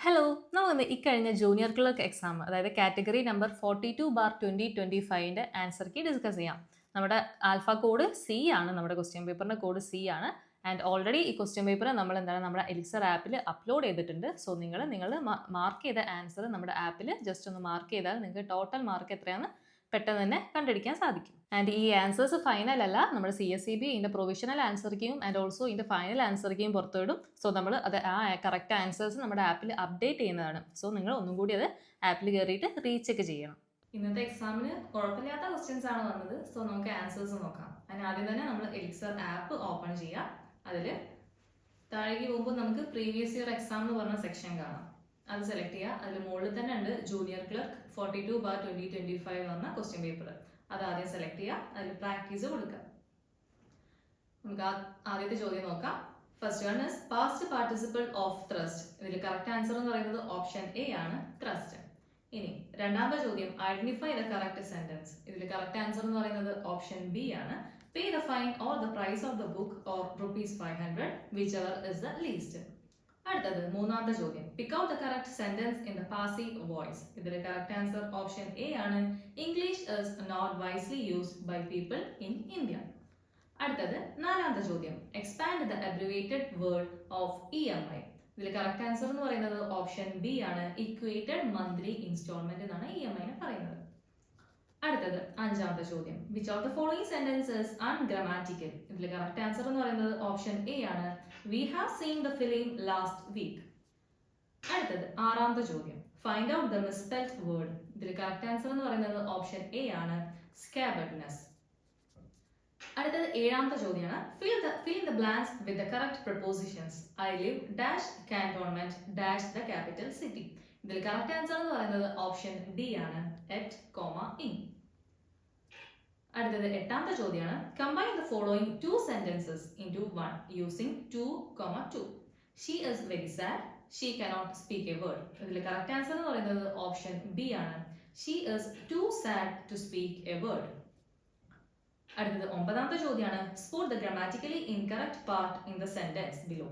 Hello, നമുക്കിന്ന് ഇക്കഴിഞ്ഞ junior clerk exam അതായത് category number 42/2025 answer key discuss ചെയ്യാം. നമ്മുടെ ആൽഫ കോഡ് സി ആണ്, നമ്മുടെ ക്വസ്റ്റ്യൻ പേപ്പറിന്റെ കോഡ് സി ആണ്. ആൻഡ് ഓൾറെഡി ഈ ക്വസ്റ്റ്യൻ പേപ്പർ നമ്മൾ നമ്മുടെ എലിക്സർ ആപ്പിൽ അപ്ലോഡ് ചെയ്തിട്ടുണ്ട്. സോ നിങ്ങൾ മാർക്ക് ചെയ്ത ആൻസർ നമ്മുടെ ആപ്പിൽ ജസ്റ്റ് ഒന്ന് മാർക്ക് ചെയ്താൽ നിങ്ങൾക്ക് ടോട്ടൽ മാർക്ക് എത്രയാണെന്ന് പെട്ടെന്ന് തന്നെ കണ്ടുപിടിക്കാൻ സാധിക്കും. ആൻഡ് ഈ ആൻസേഴ്സ് ഫൈനൽ അല്ല, നമ്മൾ CSEB ഇതിന്റെ പ്രൊവിഷണൽ ആൻസർ കീയും ആൻഡ് ഓൾസോ ഇതിന്റെ ഫൈനൽ ആൻസർ കീയും പുറത്തുവിടും. സോ നമ്മൾ അത് ആ കറക്റ്റ് ആൻസേഴ്സ് നമ്മുടെ ആപ്പിൽ അപ്ഡേറ്റ് ചെയ്യുന്നതാണ്. സോ നിങ്ങൾ ഒന്നും കൂടി അത് ആപ്പിൽ കയറിയിട്ട് റീചെക്ക് ചെയ്യണം. ഇന്നത്തെ എക്സാമിന് കുഴപ്പമില്ലാത്ത ക്വസ്റ്റ്യൻസ് ആണ് വന്നത്. സോ നമുക്ക് ആൻസേഴ്സ് നോക്കാം. അതിന് ആദ്യം തന്നെ നമ്മൾ എലിക്സർ ആപ്പ് ഓപ്പൺ ചെയ്യാം. അതിൽ താഴേക്ക് പോകുമ്പോൾ നമുക്ക് പ്രീവിയസ് ഇയർ എക്സാം എന്ന് പറഞ്ഞ സെക്ഷൻ കാണാം. അത് സെലക്ട് ചെയ്യുക. അതിൽ മുകളിൽ തന്നെ ഉണ്ട് ജൂനിയർ ക്ലർക്ക് 42/2025 എന്ന ക്വസ്റ്റ്യൻ പേപ്പർ. അത് ആദ്യം സെലക്ട് ചെയ്യുക. അതിൽ പ്രാക്ടീസ് കൊടുക്കുക. നമുക്ക് ആദ്യത്തെ ചോദ്യം നോക്കാം. First one is past participle of thrust. ഇതിൽ കറക്റ്റ് ആൻസർ എന്ന് പറയുന്നത് ഓപ്ഷൻ എ ആണ്, ത്രസ്റ്റ്. ഇനി രണ്ടാമത്തെ ചോദ്യം ഐഡന്റിഫൈ ദ കറക്റ്റ് സെന്റൻസ്. ഇതിൽ കറക്റ്റ് ആൻസർ എന്ന് പറയുന്നത് ഓപ്ഷൻ ബി ആണ്, pay the fine or the price of the book or ₹500 whichever is the least. അടുത്തത് മൂന്നാമത്തെ ചോദ്യം pick out the correct sentence in the passive voice. ഇതിലെ correct answer option A ആണ്, English is not wisely used by people in India. അടുത്തത് നാലാമത്തെ ചോദ്യം expand the abbreviated word of EMI. ഇതിൽ correct answer എന്ന് പറയുന്നത് ഓപ്ഷൻ ബി ആണ്, equated monthly instalment എന്നാണ് EMI പറയുന്നത്. അടുത്തത് അഞ്ചാമത്തെ ചോദ്യം which of the following sentences ungrammatical. ഇതിൽ കറക്റ്റ് ആൻസർ എന്ന് പറയുന്നത് ഓപ്ഷൻ എ ആണ്, we have seen the film last week. അടുത്തത് ആറാമത്തെ ചോദ്യം find out the misspelled word. ഇതിൽ കറക്റ്റ് ആൻസർ എന്ന് പറയുന്നത് ഓപ്ഷൻ എ ആണ്, സ്കാബർഡ്നെസ്. അടുത്തത് ഏഴാമത്തെ ചോദ്യമാണ് fill in the blanks with the correct prepositions. I live dash cantonment dash the capital city. ഇതിൽ കറക്റ്റ് ആൻസർ എന്ന് പറയുന്നത് ഓപ്ഷൻ ഡി ആണ്, at, in. അടുത്തത് എട്ടാമത്തെ ചോദ്യമാണ് combine the following two sentences into one using 2, 2. She is very sad, she cannot speak a word. ഇതിൽ correct answer എന്ന് പറയുന്നത് ഓപ്ഷൻ ബി ആണ്, she is too sad to speak a word. അടുത്തത് ഒമ്പതാമത്തെ ചോദ്യമാണ് spot the grammatically incorrect part in the sentence below.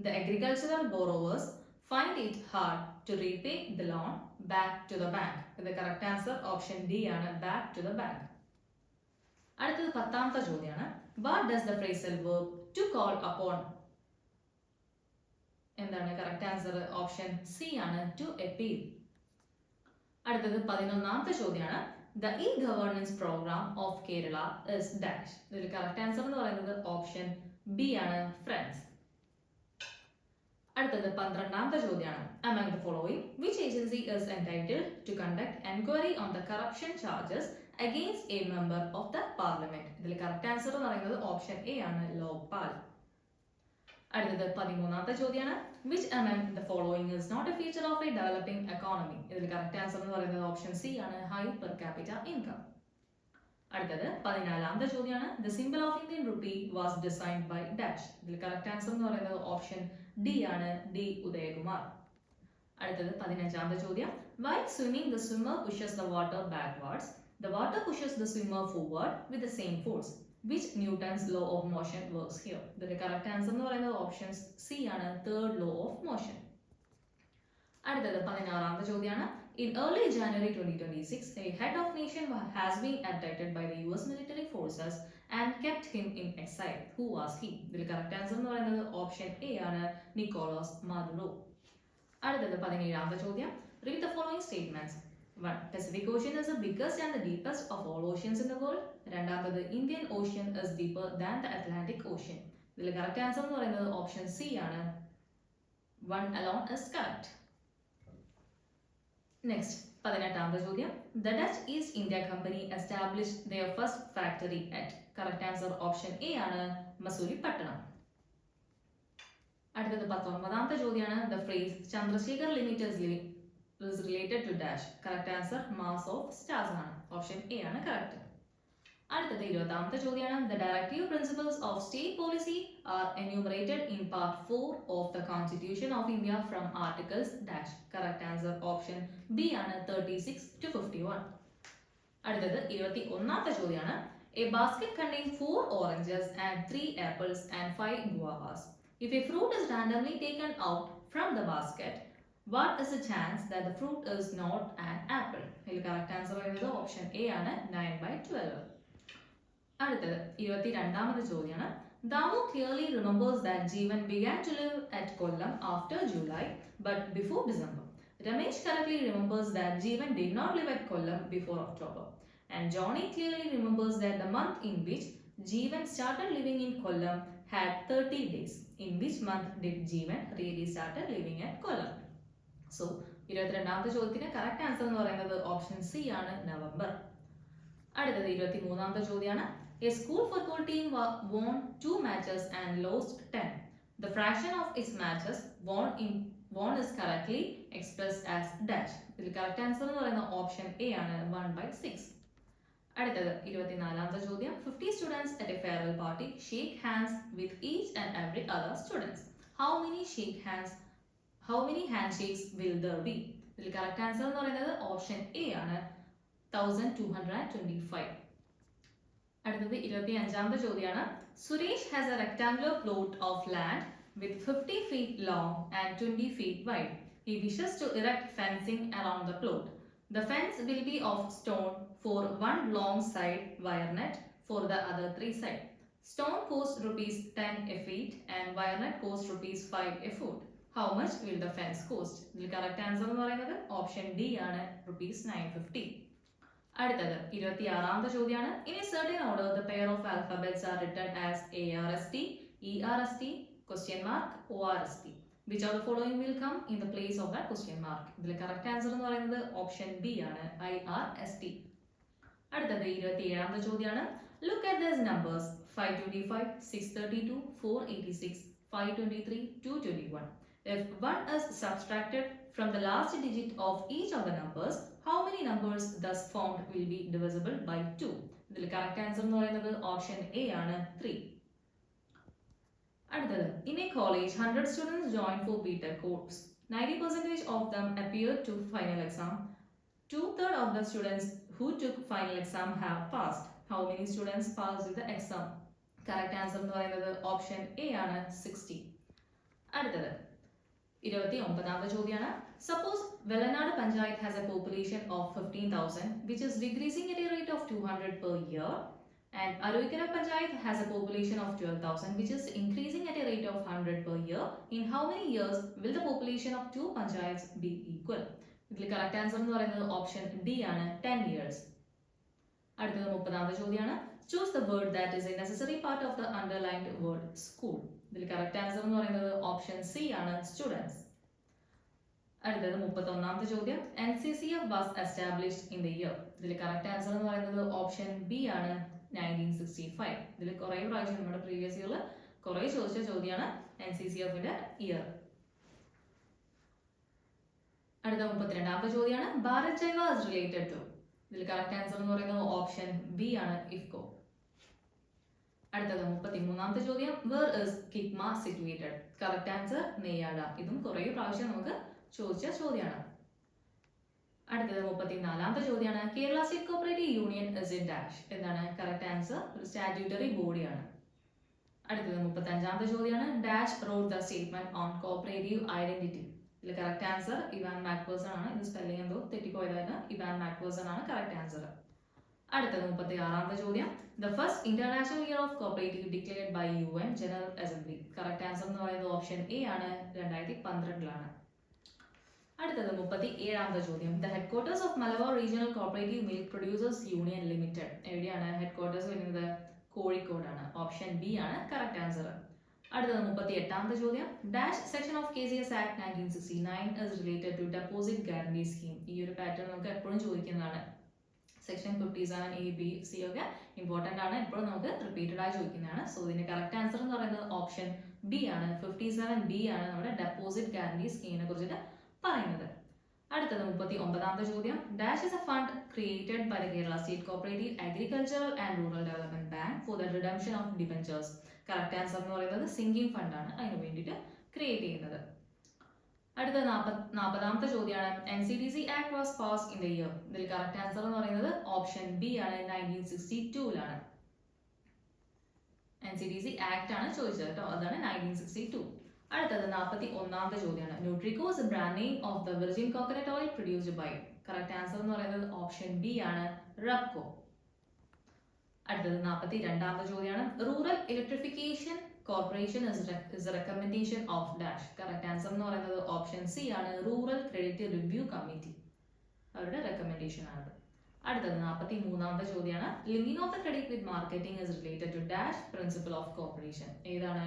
The agricultural borrowers find it hard to repay the loan back to the bank. The correct answer option D ആണ്, back to the bank. അടുത്തത് പത്താമത്തെ ചോദ്യമാണ് what does the phrasal verb to call upon. എന്താണ് correct answer option C ആണ്, to appeal. അടുത്തത് 11ാമത്തെ ചോദ്യമാണ് the e-governance program of Kerala is dash. ഇതിൽ correct answer എന്ന് പറയുന്നത് ഓപ്ഷൻ ബി ആണ്, ഫ്രണ്ട്സ്. അടുത്തത് 12ാമത്തെ ചോദ്യമാണ് among the following which agency is entitled to conduct enquiry on the corruption charges against a member of the parliament. ഇതിൽ correct answer എന്ന് പറയുന്നത് option A ആണ്, ലോക്പാൽ. അടുത്തത് 13ാമത്തെ ചോദ്യമാണ് which among the following is not a feature of a developing economy. ഇതിൽ correct answer എന്ന് പറയുന്നത് option C ആണ്, high per capita income. അടുത്തത് 14ാമത്തെ ചോദ്യമാണ് the symbol of Indian rupee was designed by dash. ഇതിൽ കറക്റ്റ് ആൻസർ എന്ന് പറയുന്നത് option D ആണ്, ഡി ഉദയകുമാർ. അടുത്തത് 15ാമത്തെ ചോദ്യം while swimming the swimmer pushes the water backwards, the water pushes the swimmer forward with the same force. Which Newton's law of motion works here? ഇതിന്റെ correct answer എന്ന് പറയുന്നത് option C ആണ്, third law of motion. അടുത്തത് 16ാമത്തെ ചോദ്യമാണ് in early January 2026 a head of nation has been abducted by the US military forces and kept him in exile. Who was he? ഇതിൽ correct answer എന്ന് പറയുന്നത് option A ആണ്, Nicholas മാദുറോ. അടുത്തത് 17ാമത്തെ ചോദ്യം read the following statements. 1. Pacific Ocean is the biggest and the deepest of all oceans in the world. രണ്ടാമത് Indian Ocean is deeper than the Atlantic Ocean. ഇതിൽ correct answer എന്ന് പറയുന്നത് option C ആണ്, 1 alone is correct. Next 18ാമത്തെ ചോദ്യം the Dutch East India Company established their first factory at. Correct answer option A ആണ്, മസൂരിപ്പട്ടണം. അടുത്തത് 19ാമത്തെ ചോദ്യമാണ് the phrase Chandrasekhar limited is related to dash. Correct answer mass of stars ആണ്, option A ആണ് correct. അടുത്തത് 20ാമത്തെ ചോദ്യമാണ് the directive principles of state policy are enumerated in part 4 of the Constitution of India from articles dash. correct answer option B ആണ്, 36 to 51. അടുത്തത് 21ാമത്തെ ചോദ്യമാണ് a basket contains 4 oranges and 3 apples and 5 guavas. If a fruit is randomly taken out from the basket, what is the chance that the fruit is not an apple? ഇതിൽ correct answer വരുന്നത് option A ആണ് 9/12. അടുത്തത് 22ാമത്തെ ചോദ്യമാണ്. Damu clearly remembers that Jeevan began to live at Kollam after July but before December. Ramesh correctly remembers that Jeevan did not live at Kollam before October. And Johnny clearly remembers that the month in which Jeevan started living in Kollam had 30 days. In which month did Jeevan really started living at Kollam? So, 22ാമത്തെ ചോദ്യത്തിന് correct answer എന്ന് പറയുന്നത് option C ആണ് November. അടുത്തത് 23ാമത്തെ ചോദ്യമാണ്. A school football team won 2 matches and lost 10. The fraction of its matches won is correctly expressed as dash. ഇതിൽ correct answer എന്ന് പറയുന്ന option A ആണ് 1/6. അടുത്തത് 24ാമത്തെ ചോദ്യം. 50 students at a farewell party shake hands with each and every other students. How many handshakes will there be? ഇതിൽ correct answer എന്ന് പറയുന്നത് option A ആണ് 1225. അടുത്തത് 25ാമത്തെ ചോദ്യമാണ്. Suresh has a rectangular plot of land with 50 feet long and 20 feet wide. He wishes to erect fencing around the plot. The fence will be of stone for one long side, wire net for the other 3 sides. Stone costs ₹10 a feet and wire net costs ₹5 a foot. How much will the fence cost? ഇതിൽ correct answer എന്ന് പറയുന്നത് option D ആണ് ₹950. അടുത്തത് 26ാമത്തെ ചോദ്യമാണ്. In a certain order, the pair of alphabets are written as ARST, ERST, ORST. Which of the following will come in the place of that question mark? ഇതിൽ correct answer എന്ന് പറയുന്നത് option B ആണ് IRST. അടുത്തത് 27ാമത്തെ ചോദ്യമാണ്. Look at these numbers 525, 632, 486, 523, 221. If 1 is subtracted from the last digit of each of the numbers, how many numbers thus formed will be divisible by 2? ഇതിൽ correct answer എന്ന് പറയുന്നത് option A ആണ് 3. അടുത്തത്. In a college, 100 students joined for BTech course. 90% of them appeared to final exam. 2/3 of the students who took final exam have passed. How many students passed the exam? Correct answer എന്ന് പറയുന്നത് option A ആണ് 60. അടുത്തത് 29ാമത്തെ ചോദ്യമാണ്. Suppose Velanadu Panchayat has a population of 15,000 which is decreasing at a rate of 200 per year, and Aruikara Panchayat has a population of 12,000 which is increasing at a rate of 100 per year. In how many years will the population of 2 panchayats be equal? ഇതിൽ correct answer എന്ന് പറയുന്നത് option D ആണ് 10 years. അടുത്തത് 30ാമത്തെ ചോദ്യമാണ്. Choose the word that is a necessary part of the underlined word school. ഇതിൽ correct answer എന്ന് പറയുന്നത് option C ആണ് സ്റ്റുഡൻസ്. അടുത്തത് 31ാമത്തെ ചോദ്യം. NCCF was established in the year. ഇതിൽ കറക്റ്റ് ആൻസർ എന്ന് പറയുന്നത് ഓപ്ഷൻ ബി ആണ് 1965. ഇതിൽ കുറേ പ്രാവശ്യം നമ്മുടെ പ്രീവിയസ് ഇയറിൽ കുറേ ചോദിച്ച ചോദ്യമാണ് NCCFന്റെ ഇയർ. അടുത്ത 32ാമത്തെ ചോദ്യമാണ്. ഭാരത് ജൈവ is related to. ഇതിൽ കറക്റ്റ് ആൻസർ എന്ന് പറയുന്നത് ഓപ്ഷൻ ബി ആണ് ഇഫ്കോ. അടുത്തത് 33ാമത്തെ ചോദ്യം. Where is Kigma situated? Correct answer നെയ്യാട. ഇതും കുറേ പ്രാവശ്യം നമുക്ക് ചോദിച്ച ചോദ്യമാണ്. അടുത്തത് 34ാമത്തെ ചോദ്യമാണ്. Kerala state cooperative union is a dash. എന്താണ് കറക്റ്റ് ആൻസർ? ഒരു സ്റ്റാറ്റ്യൂട്ടറി ബോഡിയാണ്. അടുത്തത് 35ാമത്തെ ചോദ്യമാണ്. Dash wrote the statement on cooperative identity. ഇതിൽ കറക്റ്റ് ആൻസർ ഇവാൻ മാക്ഫേഴ്സൺ ആണ്. ഇത് സ്പെല്ലിംഗ് എന്തോ തെറ്റിപ്പോയതാണ്. ഇവാൻ മാക്ഫേഴ്സൺ ആണ് കറക്റ്റ് ആൻസർ. അടുത്തത് 36ാമത്തെ ചോദ്യം. The first international year of cooperative declared by UN general assembly. Correct answer എന്ന് പറയുന്നത് ഓപ്ഷൻ എ ആണ് 2012. അടുത്തത് 37ാമത്തെ ചോദ്യം. The headquarters of Malabar regional cooperative milk producers union limited എവിടെയാണ് ഹെഡ്ക്വാർട്ടേഴ്സ് വരുന്നത്? കോഴിക്കോടാണ്. ഓപ്ഷൻ ബി ആണ് കറക്റ്റ് ആൻസർ. അടുത്തത് 38ാമത്തെ ചോദ്യം. Dash section of KCS act 1969 is related to deposit guarantee scheme. ഈ ഒരു പാറ്റേൺ നമുക്ക് എപ്പോഴും ചോദിക്കുന്നതാണ്. സെക്ഷൻ 57 A, B, C ഒക്കെ ഇമ്പോർട്ടന്റ് ആണ്. എപ്പോഴും നമുക്ക് റിപ്പീറ്റഡ് ആയി ചോദിക്കുന്നതാണ്. സോ ഇതിന്റെ കറക്റ്റ് ആൻസർ എന്ന് പറയുന്നത് ഓപ്ഷൻ ബി ആണ്. 57B ആണ് നമ്മുടെ ഡെപ്പോസിറ്റ് ഗ്യാരണ്ടി സ്കീമിനെ കുറിച്ചിട്ട് പറയുന്നത്. അടുത്തത് 39ാമത്തെ ചോദ്യം. Dash is a fund created by the Kerala state cooperative agricultural and rural development bank for the redemption of debentures. Correct answer എന്ന് പറയുന്നത് സിങ്കിങ് ഫണ്ടാണ് അതിന് വേണ്ടിയിട്ട് ക്രിയേറ്റ് ചെയ്യുന്നത്. അടുത്ത 40ാമത്തെ ചോദ്യമാണ്. NCDC act was passed in the year. ഇതിൽ കറക്റ്റ് ആൻസർ എന്ന് പറയുന്നത് ഓപ്ഷൻ ബി ആണ് 1962. NCDC ആക്ട് ആണ് ചോദിച്ചത് കേട്ടോ. അതാണ് 1962. അടുത്തത് 41ാമത്തെ ചോദ്യമാണ്. Nutrico is brand name of the virgin coconut oil produced by. Correct answer എന്ന് പറയുന്നത് ഓപ്ഷൻ ബി ആണ്, റബ്കോ. അടുത്തത് 42ാമത്തെ ചോദ്യമാണ്. Rural electrification corporation is a recommendation of dash. Correct answer എന്ന് പറയുന്നത് ഓപ്ഷൻ സി ആണ്, റൂറൽ ക്രെഡിറ്റ് റിവ്യൂ കമ്മിറ്റി. അവരുടെ റെക്കമെൻഡേഷൻ ആണ്. അടുത്തത് 43ാമത്തെ ചോദ്യമാണ്. Linking of the credit with marketing is related to dash principle of corporation. ഏതാണ്?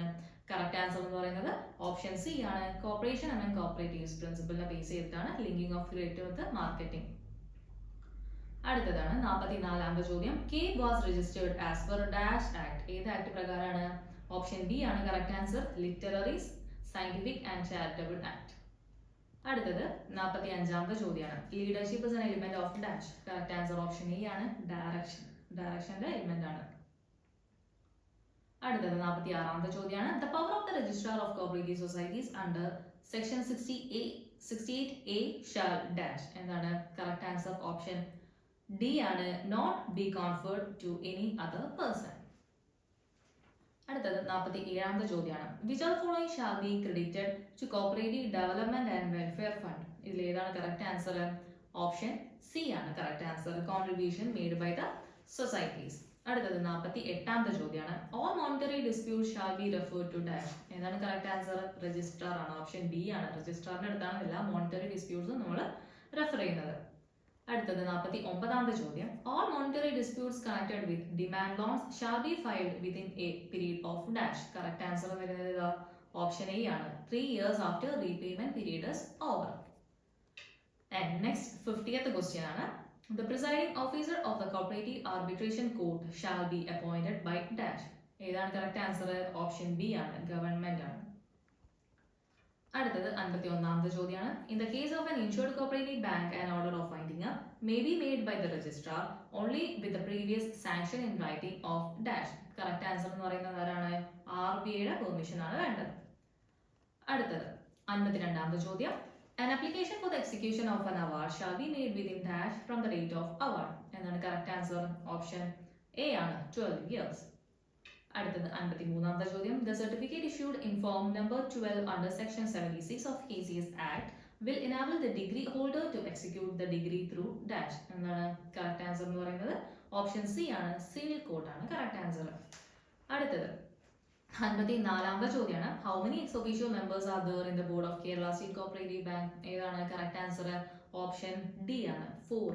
കറക്റ്റ് ആൻസർ എന്ന് പറയുന്നത് ഓപ്ഷൻ സി ആണ്, കോർപ്പറേഷൻ ആൻഡ് കോർപ്പറേറ്റീവ്സ് പ്രിൻസിപ്പിളിനെ ബേസ് ചെയ്തിട്ടാണ് linking of credit with marketing. അടുത്തതാണ് 44ാമത്തെ ചോദ്യം. Cape was registered as per dash act. ഏത് act പ്രകാരമാണ്? Option B ആണ് correct answer, literary scientific and charitable act. അടുത്തത് 45ാമത്തെ ചോദ്യമാണ്. Leadership is an element of dash. Correct answer option A ആണ്, direction. ഡയറക്ഷന്റെ element ആണ്. അടുത്തത് 46ാമത്തെ ചോദ്യമാണ്. The power of the registrar of cooperative societies under section 68A shall dash. എന്താണ്? Correct answer option D ആണ്, not be conferred to any other person. അടുത്തത് 47ാമത്തെ ചോദ്യമാണ്. Which of following shall be credited to cooperative development and welfare fund. ഇതിൽ ഏതാണ് correct answer? Option C ആണ് correct answer, contribution made by the societies. അടുത്തത് 48ാമത്തെ ചോദ്യമാണ്. All monetary dispute shall be referred to dash. എന്താണ് correct answer? Registrar ആണ്, option B ആണ്. രജിസ്ട്രാറിന്റെ അടുത്താണ് എല്ലാ മോണിറ്ററി ഡിസ്പ്യൂട്ട്സും നമ്മൾ റെഫർ ചെയ്യുന്നത്. അടുത്തത് 49ാമത്തെ ചോദ്യം. All monetary disputes connected with demand loans shall be filed within A period of dash. Correct answer വരുന്നത് ഓപ്ഷൻ എ ആണ്, 3 years after repayment period is over. And next 50th question ആണ്. The presiding officer of the cooperative arbitration court shall be appointed by dash. ഏതാണ് correct answer? Option B ആണ്, government ആണ്. അടുത്തത് 51ാമത്തെ ചോദ്യമാണ്. In the case of an insured cooperative bank an order of winding up may be made by the registrar only with the previous sanction in writing of dash. Correct answer എന്ന് പറയുന്നത് ആരാണ്? RBIയുടെ permission ആണ് വേണ്ടത്. അടുത്തത് 52ാമത്തെ ചോദ്യം. An application for the execution of an award shall be made within dash from the date of award. എന്നാണ് correct answer? Option A ആണ്, 12 years. അടുത്തത് 53ാമത്തെ ചോദ്യം. The certificate issued in form number 12 under section 76 of KCS Act will enable the degree holder to execute the degree through dash. എന്നാണ് correct answer എന്ന് പറയുന്നത്? Option C ആണ്, civil code ആണ് correct answer. അടുത്തത് 54ാമത്തെ ചോദ്യമാണ്. How many ex officio members are there in the board of Kerala state cooperative bank. ഏതാണ് correct answer? Option D ആണ്, 4.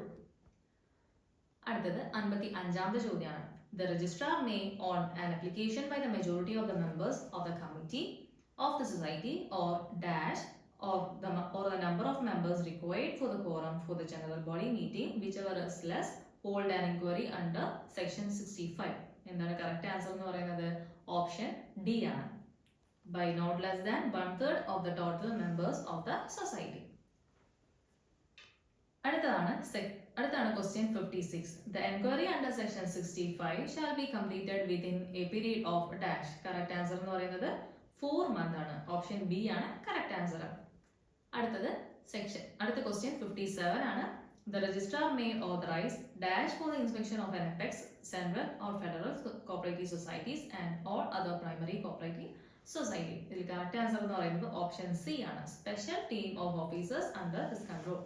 അടുത്തത് 55ാമത്തെ ചോദ്യമാണ്. The registrar may, on an application by the majority of the members of the committee of the society or dash or the number of members required for the quorum for the general body meeting, whichever is less, hold an inquiry under section 65. എന്താണ് correct answer എന്ന് പറയുന്നത്? Option D ആണ്, by not less than 1/3 of the total members of the society. അടുത്താണ് question 56. The enquiry under section 65 shall be completed within a period of dash. Correct answer എന്ന് പറയുന്നത് 4 months ആണ്, option B ആണ് correct answer. അടുത്ത question 57 ആണ്. The registrar may authorize dash for the inspection of an apex, central or federal cooperative societies and all other primary cooperative society. ഇതിൽ correct answer എന്ന് പറയുന്നത് option C ആണ്, special team of officers under his control.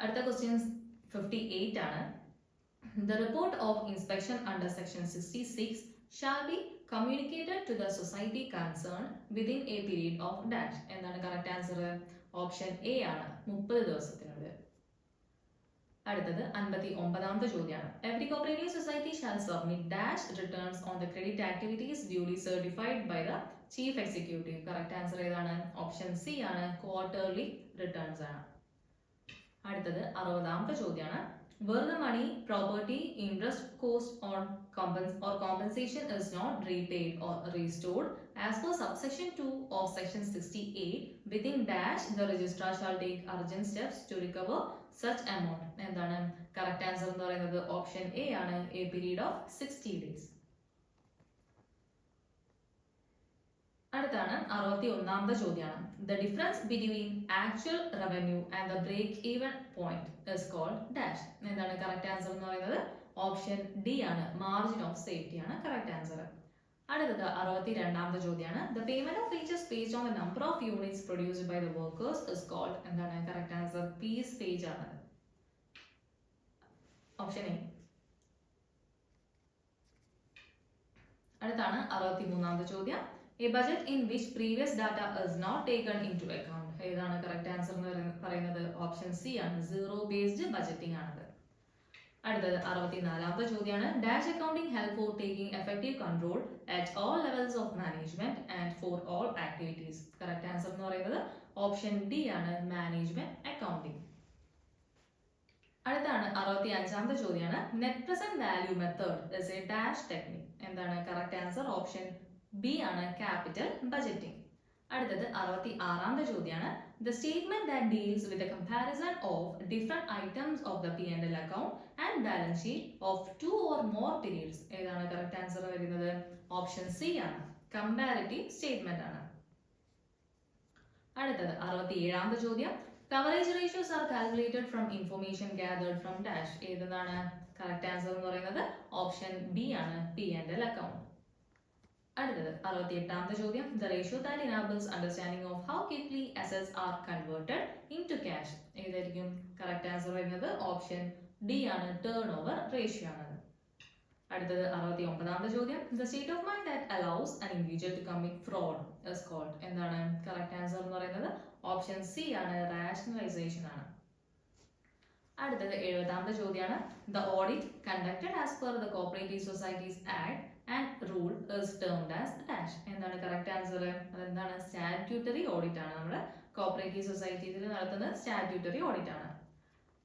അടുത്ത question 58 ആണ്. The report of inspection under section 66 shall be communicated to the society concerned within a period of dash. എന്താണ് correct answer? Option A ആണ്, 30 ദിവസത്തിനുള്ളിൽ. അടുത്തത് 59ാമത്തെ ചോദ്യമാണ്. Every cooperative society shall submit dash returns on the credit activities duly certified by the chief executive. Correct answer ഏതാണ്? Option C ആണ്, quarterly returns ആണ്. അടുത്തത് 60ാമത്തെ ചോദ്യമാണ്. Where the money, property, interest, cost or compensation is not repaid or restored as per subsection 2 of section 68 within dash, the registrar shall take urgent steps to recover such amount. എന്താണ് correct answer എന്ന് പറയുന്നത്? Option A ആണ്, a period of 60 days. അടുത്താണ് 61ാമത്തെ ചോദ്യമാണ്. The difference between actual revenue and the break even point is called dash. എന്താണ് correct answer എന്ന് പറയുന്നത്? Option D ആണ്, മാർജിൻ ഓഫ് സേഫ്റ്റി ആണ് കറക്റ്റ് ആൻസർ. അടുത്തത് 62ാമത്തെ ചോദ്യമാണ്. The payment of wages based on the number of units produced by the workers is called. എന്താണ് correct answer? Piece wage ആണ്. Option A. അടുത്താണ് 63ാമത്തെ ചോദ്യം. A budget in which previous data is not taken into account. ഏതാണ് correct answer എന്ന് പറയുന്നത്? Option C ആണ്. Zero based budgeting ആണത്. അടുത്തത് 64ാമത്തെ ചോദ്യമാണ്. Dash accounting help four taking effective control at all levels of management and for all activities. Correct answer എന്ന് പറയുന്നത് option D ആണ്. Management accounting. അടുത്താണ് 65ാമത്തെ ചോദ്യമാണ്. Net present value method is a dash technique. എന്താണ് correct answer? Option B ആണ്. Capital budgeting. അടുത്തത് 66ാമത്തെ ചോദ്യമാണ്. The statement that deals with the comparison of different items of the P&L account and balance sheet of two or more periods. ഏതാണ് correct answer വരുന്നത്? Option C ആണ്. Comparative statement ആണ്. അടുത്തത് 67ാമത്തെ ചോദ്യം. Coverage ratios R calculated from information gathered from dash. ഏതാണ് correct answer എന്ന് പറയുന്നത്? Option B ആണ്. P&L account. അടുത്തത് 68ാമത്തെ ചോദ്യം. The ratio that enables understanding of how quickly assets are converted into cash. ഏതായിരിക്കും കറക്റ്റ് ആൻസർ വരുന്നത്? ഓപ്ഷൻ ഡി ആണ്. ടേൺ ഓവർ റേഷ്യോ ആണ്. അടുത്തത് 69ാമത്തെ ചോദ്യം. The state of mind that allows an individual to commit fraud is called. എന്താണ് correct answer എന്ന് പറയുന്നത്? ഓപ്ഷൻ സി ആണ്. റാഷണലൈസേഷൻ ആണ്. അടുത്തത് 70ാമത്തെ ചോദ്യമാണ്. The audit conducted as per the cooperative societies act and rule is termed as dash. എന്താണ് correct answer? അതെന്താണ്? Statutory audit ആണ്. നമ്മുടെ കോപ്പറേറ്റീവ് സൊസൈറ്റീസിൽ നടത്തുന്ന സ്റ്റാറ്റ്യൂട്ടറി ഓഡിറ്റ് ആണ്.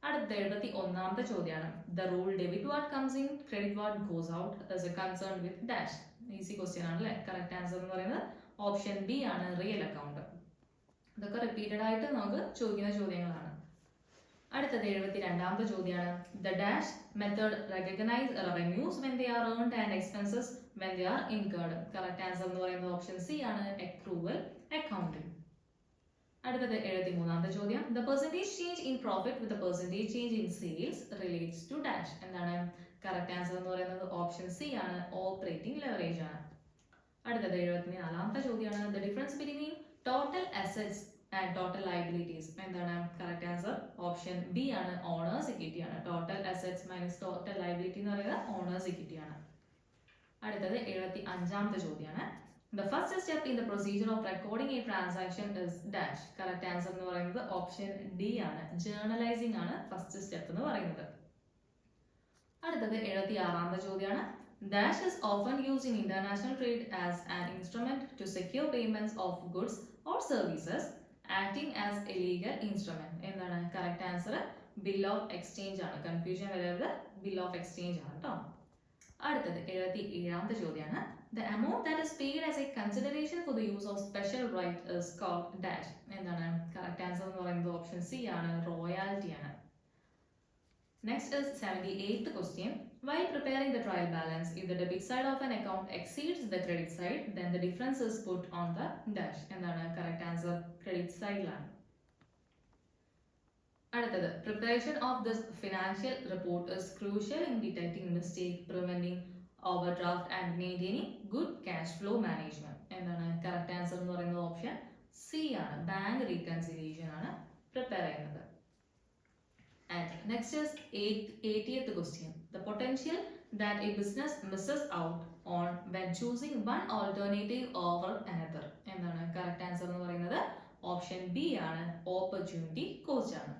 അടുത്ത 71ാമത്തെ ചോദ്യമാണ്. The rule debit what comes in credit what goes out is a concern with dash. Easy question ആണ് അല്ലേ? കറക്റ്റ് ആൻസർ എന്ന് പറയുന്നത് ഓപ്ഷൻ ബി ആണ്. Real account. ഇതൊക്കെ റിപ്പീറ്റഡ് ആയിട്ട് നമുക്ക് ചോദിക്കുന്ന ചോദ്യങ്ങളാണ്. അടുത്തത് 72ാമത്തെ ചോദ്യമാണ്. The dash method recognise revenues when they are earned and expenses when they are incurred. Correct answer എന്ന് പറയുന്നത് ഓപ്ഷൻ സി ആണ്. Accrual accounting. അടുത്തത് 73ാമത്തെ ചോദ്യം. The percentage change in profit with the percentage change in sales relates to dash. എന്താണ് correct answer എന്ന് പറയുന്നത്? Option C ആണ്. ഓപ്പറേറ്റിംഗ് ലെവറേജ് ആണ്. അടുത്തത് 74ാമത്തെ ചോദ്യമാണ്. The difference between total assets and total liabilities. എന്താണ് കറക്റ്റ് ആൻസർ? ഓപ്ഷൻ ബി ആണ്. ഓണേഴ്സ് ഇക്വിറ്റി ആണ്. Total assets minus total liability എന്ന് പറയുന്നത് ഓണേഴ്സ് ഇക്വിറ്റി ആണ്. അടുത്തത് 75ാമത്തെ ചോദ്യമാണ്. The first step in the procedure of recording a transaction is dash. Correct answer എന്ന് പറയുന്നത് ഓപ്ഷൻ ഡി ആണ്. ജേർണലൈസിംഗ് ആണ് ഫസ്റ്റ് സ്റ്റെപ്പ് എന്ന് പറയുന്നത്. അടുത്തത് 76ാമത്തെ ചോദ്യമാണ്. Dash is often used in international trade as an instrument to secure payments of goods or services acting as a legal instrument. എന്താണ് correct answer? Bill of exchange ആണ്. Confusion വരരുത്. ബിൽ ഓഫ് എക്സ്ചേഞ്ച് ആണ് കേട്ടോ. അടുത്തത് 77ാമത്തെ ചോദ്യമാണ്. The amount that is paid as a consideration for the use of special right is called dash. എന്താണ് correct answer എന്ന് പറയുന്നത്? ഓപ്ഷൻ സി ആണ്. റോയാലിറ്റി ആണ്. Next is 78th question. While preparing the trial balance, if the debit side of an account exceeds the credit side, then the difference is put on the dash. എന്താണ് correct answer? Credit side ലാണ്. അടുത്തത് preparation of this financial report is crucial in detecting mistake, preventing overdraft and maintaining good cash flow management. എന്താണ് correct answer എന്ന് പറയുന്നത്? Option C ആണ്. Bank reconciliation ആണ് prepare ചെയ്യുന്നത്. And next is 80th question. The potential that a business misses out on when choosing one alternative over another. എന്താണ് correct answer എന്ന് പറയുന്നത്? Option B ആണ്. ഓപ്പർച്യൂണിറ്റി കോസ്റ്റ് ആണ്.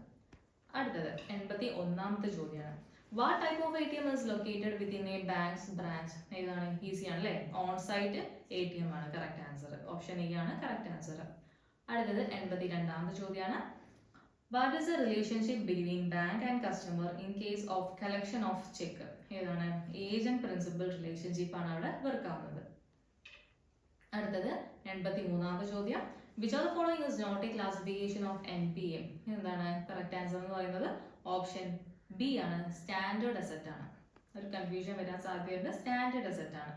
അടുത്തത് 81ാമത്തെ ചോദ്യമാണ്. What type of ATM is located within a bank's branch? ഏതാണ്? Easy ആണ് അല്ലേ? ഓൺ സൈറ്റ് ATM ആണ് correct answer. ഓപ്ഷൻ എ ആണ് correct answer. അടുത്തത് 82ാമത്തെ ചോദ്യമാണ്. What is the relationship between bank and customer in case of collection of check? ഏതാണ്? Agent principal relationship ആണ് അവിടെ വർക്ക് ആവുന്നത്. അടുത്തത് 83ാമത്തെ ചോദ്യം. Which of the following is not a classification of NPA? എന്താണ് correct answer എന്ന് പറയുന്നത്? ഓപ്ഷൻ ബി ആണ്. സ്റ്റാൻഡേർഡ് അസറ്റ് ആണ്. ഒരു കൺഫ്യൂഷൻ വരാൻ സാധ്യതയുണ്ട്. സ്റ്റാൻഡേർഡ് അസറ്റ് ആണ്.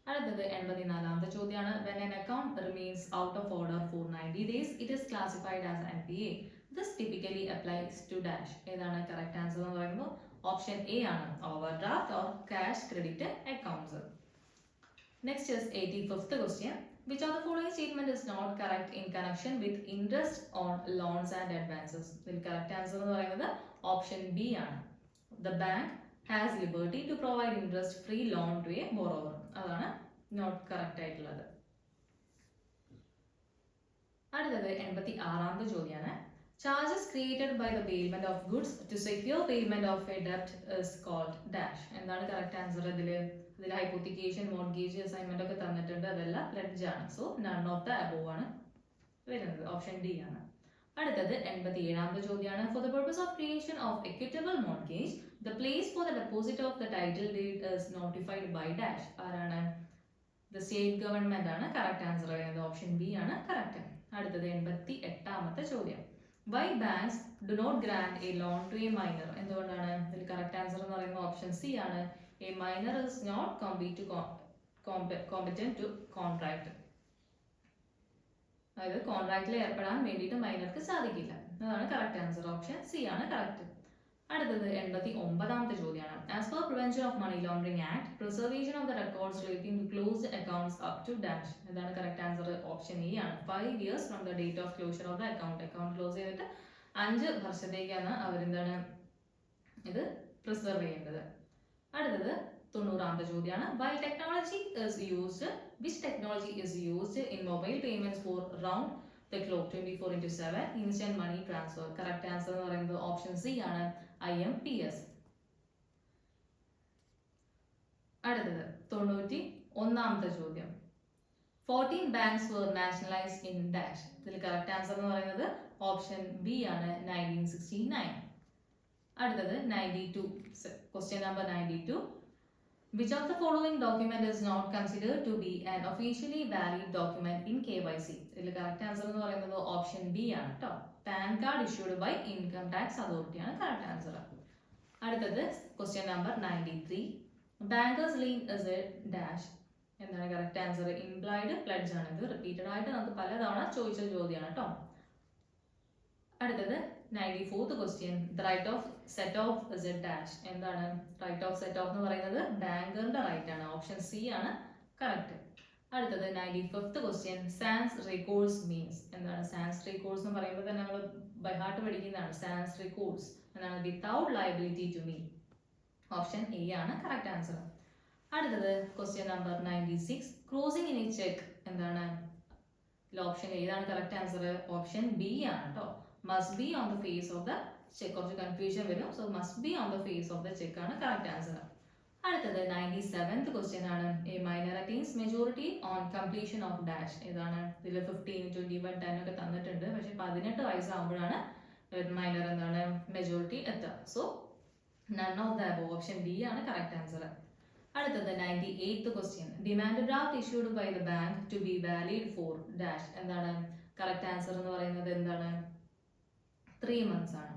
അടുത്തത് 84ാമത്തെ ചോദ്യമാണ്. When an account remains out of order for 90 days, it is classified as NPA. This typically applies to dash. ഏതാണ് correct answer എന്ന് പറയുന്നത്? ഓപ്ഷൻ എ ആണ്. Overdraft or cash credit accounts. Next is 85th question. Which of the following statement is not correct in connection with interest on loans and advances? The correct answer എന്ന് പറയുന്നത് option B ആണ്. The bank has liberty to provide interest-free loan to a borrower. അതാണ് not correct ആയിട്ടുള്ളത്. അടുത്തത് 86ാമത്തെ ചോദ്യമാണ്. Charges created by the payment of goods to secure payment of a debt is called dash. എന്താണ് correct answer? ഇതിൽ hypothecation, mortgage, assignment ഒക്കെ തന്നിട്ടുണ്ട്. അതെല്ലാം pledge ആണ്. So none of the above ആണ് വരുന്നത്. ഓപ്ഷൻ ഡി ആണ്. അടുത്തത് 87ാമത്തെ ചോദ്യമാണ്. For the purpose of creation of equitable mortgage the place for the deposit of the title deed is notified by dash. ആരാണ്? ദ സ്റ്റേറ്റ് ഗവൺമെന്റ് ആണ് correct answer വരുന്നത്. Option B ആണ് കറക്റ്റ്. അടുത്തത് 88ാമത്തെ ചോദ്യം. Why banks do not grant a loan to a minor? എന്തുകൊണ്ടാണ്? ഇതിൽ correct answer എന്ന് പറയുന്നത് ഓപ്ഷൻ സി ആണ്. A minor is not competent to contract. അതായത് കോൺട്രാക്റ്റിൽ ഏർപ്പെടാൻ വേണ്ടിയിട്ട് മൈനർക്ക് സാധിക്കില്ല. അതാണ് കറക്റ്റ് ആൻസർ. ഓപ്ഷൻ സി ആണ് കറക്റ്റ്. അടുത്തത് 89ാമത്തെ ചോദ്യമാണ്. As per prevention of money laundering act preservation of the records relating to closed accounts up to dash. എന്താണ് കറക്റ്റ് ആൻസർ? ഓപ്ഷൻ ഇ ആണ്. 5 years from the date of closure of the account. Account close ചെയ്തിട്ട് 5 വർഷത്തേക്കാണ് അവരെന്താണ് ഇത് preserve ചെയ്യേണ്ടത്. അടുത്തത് 90ാമത്തെ ചോദ്യമാണ്. While technology is used, which technology is used in mobile payments for round the clock 24/7 instant money transfer? Correct answer എന്ന് പറയുന്നത് option C ആണ്. IMPS. അടുത്തത് 91ാമത്തെ ചോദ്യം. 14 banks were nationalized in dash. ഇതിൽ കറക്റ്റ് ആൻസർ എന്ന് പറയുന്നത് ഓപ്ഷൻ ബി ആണ്. 1969. അടുത്തത് 92. Question number 92. Which of the following document is not considered to be an officially valid document in KYC? ഇതിൽ കറക്റ്റ് ആൻസർ എന്ന് പറയുന്നത് ഓപ്ഷൻ ബി ആണ് കേട്ടോ. PAN card issued by income tax authority ആണ് correct answer. അടുത്തത് question number 93. Bankers lien is a dash. എന്താണ് correct answer? Implied pledge ആണ്. ഇത് റിപ്പീറ്റഡ് ആയിട്ട് നമുക്ക് പലതവണ ചോദിച്ച ചോദ്യമാണ് കേട്ടോ. അടുത്തത് 94th question. The right of set off is a dash. എന്താണ് റൈറ്റ് ഓഫ് സെറ്റ് ഓഫ് എന്ന് പറയുന്നത്? ബാങ്കറിന്റെ റൈറ്റ് ആണ്. ഓപ്ഷൻ സി ആണ് കറക്റ്റ്. അടുത്തത് 95th question. Sans records means. എന്താണ് സാൻസ് റെക്കോർഡ്സ് എന്ന് പറയുമ്പോൾ തന്നെ നമ്മൾ ബൈ ഹാർട്ട് പഠിക്കുന്നതാണ്. സാൻസ് റെക്കോർഡ്സ് എന്താണ്? Without liability to me. Option A ആണ് കറക്റ്റ് ആൻസർ. അടുത്തത് question number 96. Crossing in a cheque. എന്താണ് ഓപ്ഷൻ ഏതാണ് കറക്റ്റ് ആൻസർ? ഓപ്ഷൻ ബി ആണ് കേട്ടോ. must be on the face of the check. കുറച്ച് confusion വരും. So must be on the face of the check ആണ് correct answer. അടുത്തത് 97th question ആണ്. A minor attains majority on completion of dash. ഏതാണ്? ഇതിൽ 15, 21, 10 ഒക്കെ തന്നിട്ടുണ്ട്. പക്ഷെ 18 വയസ്സാകുമ്പോഴാണ് മൈനർ എന്താണ് മെജോറിറ്റി എത്തുക. So none of the above. Option D ആണ് കറക്റ്റ് ആൻസർ. അടുത്തത് 98th question. Demand draft issued by the bank to be valid for dash. എന്താണ് കറക്റ്റ് ആൻസർ എന്ന് പറയുന്നത്? എന്താണ് 3 months ആണ്.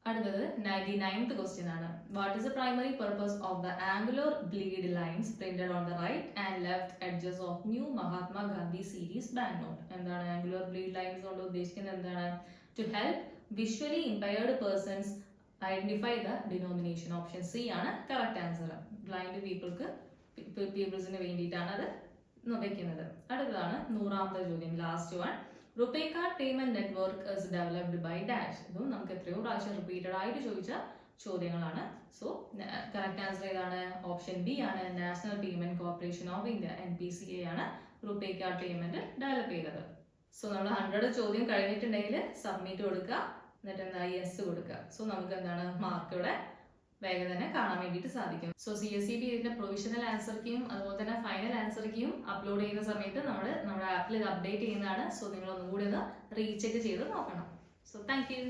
അടുത്തത് 99th ക്വസ്റ്റ്യൻ ആണ്. What is the primary purpose of the angular bleed lines printed on the right and left edges of new Mahatma Gandhi series bank note? എന്താണ് angular bleed lines കൊണ്ട് ഉദ്ദേശിക്കുന്നത്? എന്താണ്? To help visually impaired persons identify the denomination. Option C ആണ് correct answer. Blind പീപ്പിൾസിന് വേണ്ടിയിട്ടാണ് അത് വെക്കുന്നത്. അടുത്തതാണ് 100ാമത്തെ ചോദ്യം. Last one. RuPay card payment network is developed by dash. ഇതും നമുക്ക് എത്രയോ പ്രാവശ്യം റിപ്പീറ്റഡ് ആയിട്ട് ചോദിച്ച ചോദ്യങ്ങളാണ്. സോ കറക്റ്റ് ആൻസർ ഏതാണ്? ഓപ്ഷൻ ബി ആണ്. National payment corporation of India NPCI ആണ് റുപേ കാർഡ് പേയ്മെന്റ് ഡെവലപ്പ് ചെയ്തത്. സോ നമ്മൾ 100 ചോദ്യം കഴിഞ്ഞിട്ടുണ്ടെങ്കിൽ സബ്മിറ്റ് കൊടുക്കുക. എന്നിട്ട് എന്താ യെസ് കൊടുക്കുക. സോ നമുക്ക് എന്താണ് മാർക്ക് ഇവിടെ വേഗം തന്നെ കാണാൻ വേണ്ടിയിട്ട് സാധിക്കും. സോ CSEB ഇതിന്റെ പ്രൊവിഷണൽ ആൻസർക്കും അതുപോലെ തന്നെ ഫൈനൽ ആൻസർക്കും അപ്ലോഡ് ചെയ്യുന്ന സമയത്ത് നമ്മുടെ ആപ്പിൽ ഇത് അപ്ഡേറ്റ് ചെയ്യുന്നതാണ്. സോ നിങ്ങൾ ഒന്നും കൂടി ഒന്ന് റീചെക്ക് ചെയ്ത് നോക്കണം. So thank you.